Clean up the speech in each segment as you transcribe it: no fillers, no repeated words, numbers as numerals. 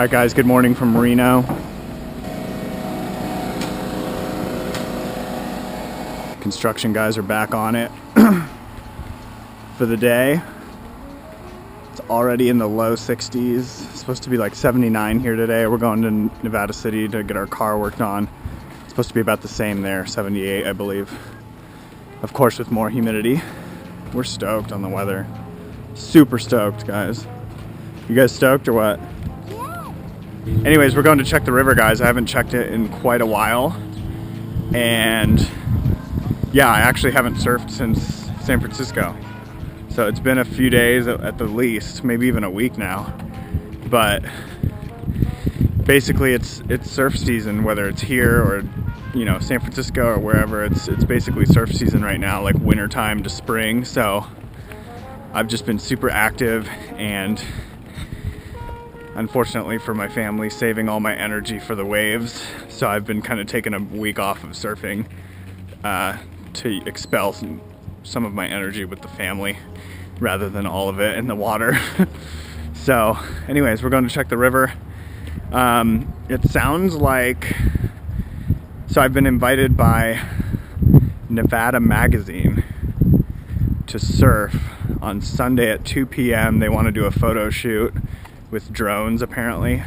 All right guys, good morning from Reno. Construction guys are back on it for the day. It's already in the low 60s. It's supposed to be like 79 here today. We're going to Nevada City to get our car worked on. It's supposed to be about the same there, 78 I believe. Of course with more humidity. We're stoked on the weather. Super stoked, guys. You guys stoked or what? Anyways, we're going to check the river, guys. I haven't checked it in quite a while. And yeah, I actually haven't surfed since San Francisco. So it's been a few days at the least, maybe even a week now. But basically it's surf season, whether it's here or, you know, San Francisco or wherever. It's basically surf season right now, like winter time to spring. So I've just been super active and, unfortunately for my family, saving all my energy for the waves. So I've been kind of taking a week off of surfing to expel some of my energy with the family rather than all of it in the water. So anyways, we're going to check the river. It sounds like, so I've been invited by Nevada Magazine to surf on Sunday at 2 p.m. They want to do a photo shoot with drones apparently,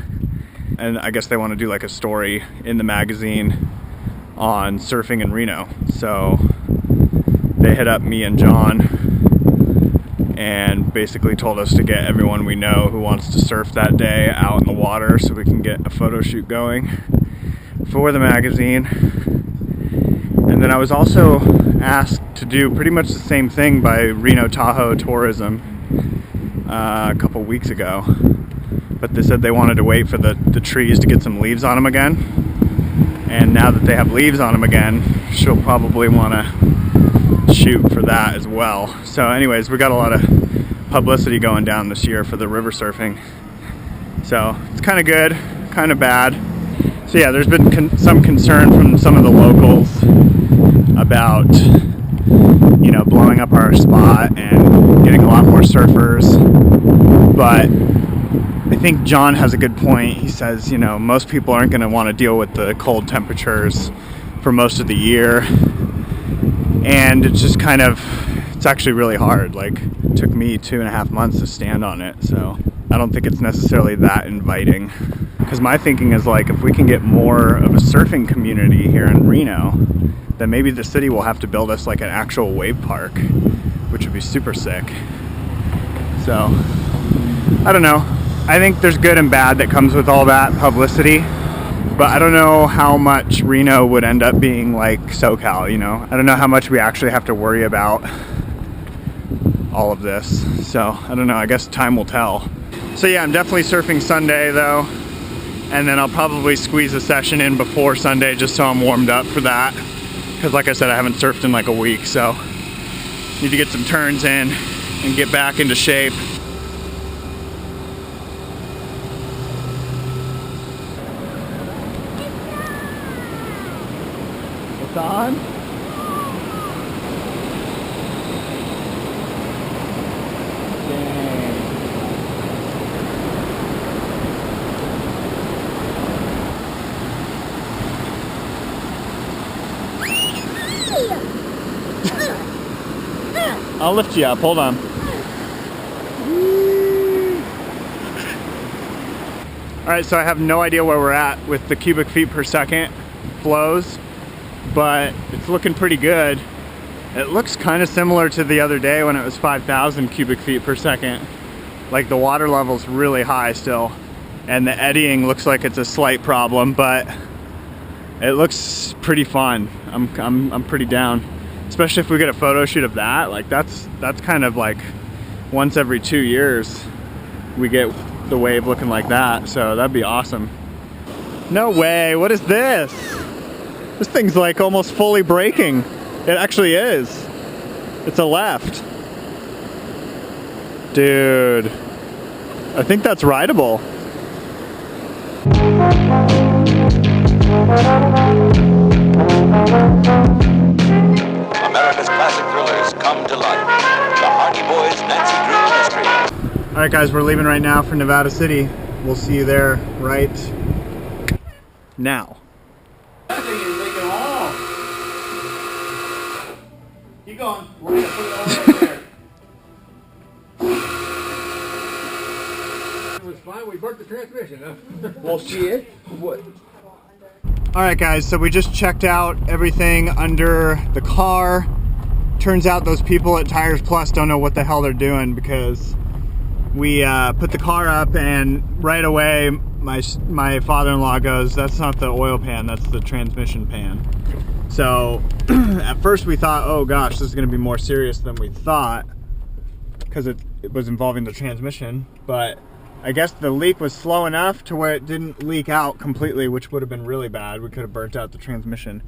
and I guess they want to do like a story in the magazine on surfing in Reno. So they hit up me and John and basically told us to get everyone we know who wants to surf that day out in the water so we can get a photo shoot going for the magazine. And then I was also asked to do pretty much the same thing by Reno Tahoe Tourism a couple weeks ago. But they said they wanted to wait for the trees to get some leaves on them again. And now that they have leaves on them again, she'll probably want to shoot for that as well. So anyways, we got a lot of publicity going down this year for the river surfing. So it's kind of good, kind of bad. So yeah, there's been some concern from some of the locals about, you know, blowing up our spot and getting a lot more surfers. But I think John has a good point. He says, you know, most people aren't going to want to deal with the cold temperatures for most of the year. And it's just kind of, it's actually really hard. Like, it took me 2.5 months to stand on it. So I don't think it's necessarily that inviting. Because my thinking is like, if we can get more of a surfing community here in Reno, then maybe the city will have to build us like an actual wave park, which would be super sick. So, I don't know. I think there's good and bad that comes with all that publicity, but I don't know how much Reno would end up being like SoCal, you know? I don't know how much we actually have to worry about all of this. So, I don't know, I guess time will tell. So yeah, I'm definitely surfing Sunday though, and then I'll probably squeeze a session in before Sunday just so I'm warmed up for that. Because like I said, I haven't surfed in like a week, so need to get some turns in and get back into shape. It's on? Dang. I'll lift you up, hold on. Alright, so I have no idea where we're at with the cubic feet per second flows, but it's looking pretty good. It looks kind of similar to the other day when it was 5,000 cubic feet per second. Like the water level's really high still, and the eddying looks like it's a slight problem, but it looks pretty fun. I'm pretty down. Especially if we get a photo shoot of that, like that's kind of like once every 2 years we get the wave looking like that, so that'd be awesome. No way, what is this? This thing's like almost fully braking. It actually is. It's a left. Dude, I think that's rideable. America's classic thrillers come to life. The Hardy Boys' Nancy Drew mystery. All right, guys, we're leaving right now for Nevada City. We'll see you there right now. Keep going. We're gonna put it all up there. It was fine. We burnt the transmission, huh? Well, shit. What? All right, guys. So we just checked out everything under the car. Turns out those people at Tires Plus don't know what the hell they're doing, because we put the car up and right away my father-in-law goes, "That's not the oil pan. That's the transmission pan." So at first we thought, oh gosh, this is going to be more serious than we thought, because it was involving the transmission. But I guess the leak was slow enough to where it didn't leak out completely, which would have been really bad. We could have burnt out the transmission.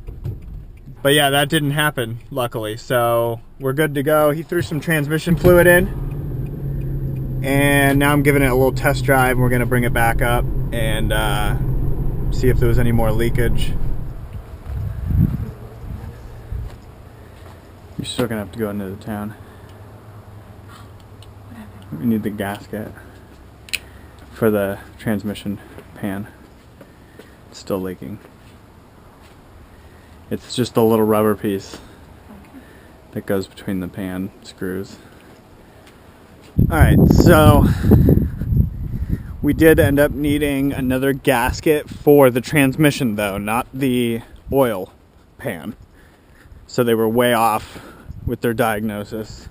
But yeah, that didn't happen, luckily. So we're good to go. He threw some transmission fluid in, and now I'm giving it a little test drive. We're going to bring it back up and see if there was any more leakage. You're still gonna have to go into the town. We need the gasket for the transmission pan. It's still leaking. It's just a little rubber piece that goes between the pan screws. Alright, so we did end up needing another gasket for the transmission though, not the oil pan. So they were way off with their diagnosis.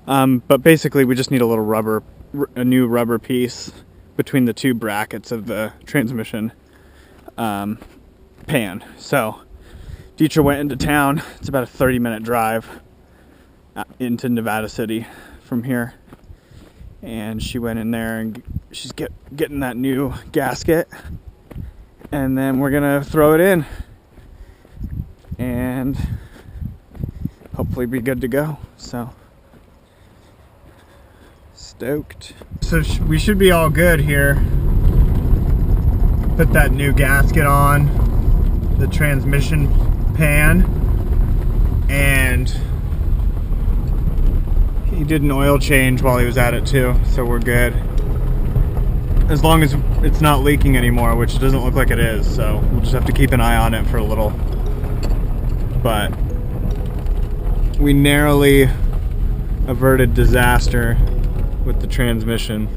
But basically we just need a new rubber piece between the two brackets of the transmission pan. So Dietra went into town. It's about a 30-minute drive into Nevada City from here. And she went in there and she's getting that new gasket. And then we're gonna throw it in. And hopefully be good to go. So stoked. So we should be all good here. Put that new gasket on the transmission pan, and he did an oil change while he was at it too, so we're good. As long as it's not leaking anymore, which it doesn't look like it is, so we'll just have to keep an eye on it for a little. But we narrowly averted disaster with the transmission.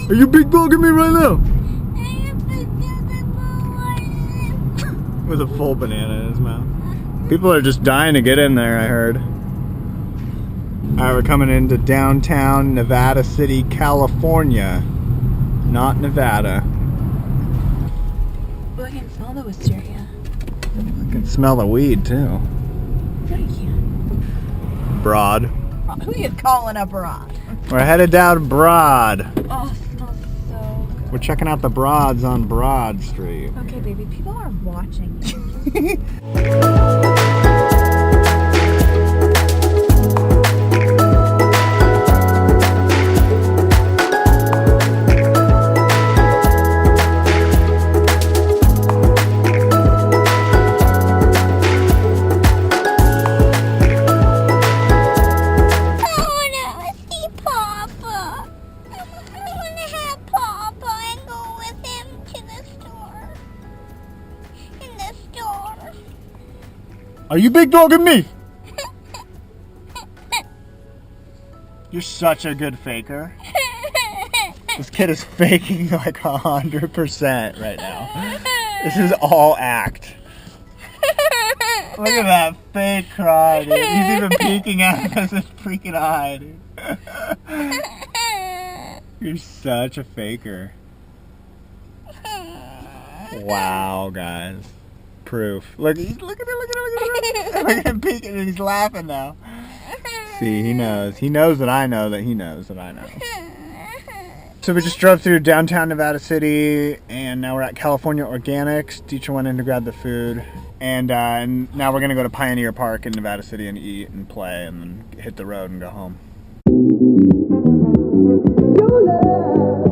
Are you big dogging me right now? With a full banana in his mouth. People are just dying to get in there, I heard. Alright, we're coming into downtown Nevada City, California. Not Nevada. Oh, I can smell the wisteria. I can smell the weed too. No, you can't. Broad. Who you calling a broad? We're headed down Broad. Oh, it smells so good. We're checking out the Broads on Broad Street. Okay, baby, people are watching you. Are you big dogging me? You're such a good faker. This kid is faking like 100% right now. This is all act. Look at that fake cry, dude. He's even peeking out of his freaking eye, dude. You're such a faker. Wow, guys. Proof. Look at him, look at him. Look at him peeking and he's laughing now. See, he knows. He knows that I know that he knows that I know. So we just drove through downtown Nevada City, and now we're at California Organics. Teacher went in to grab the food, and now we're gonna go to Pioneer Park in Nevada City and eat and play, and then hit the road and go home. Your love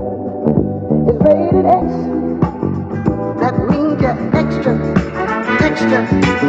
is rated X. That means you're extra, extraordinary.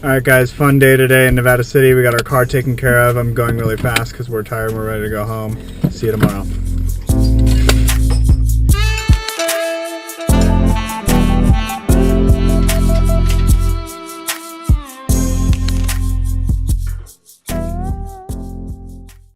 Alright guys, fun day today in Nevada City. We got our car taken care of. I'm going really fast because we're tired and we're ready to go home. See you tomorrow.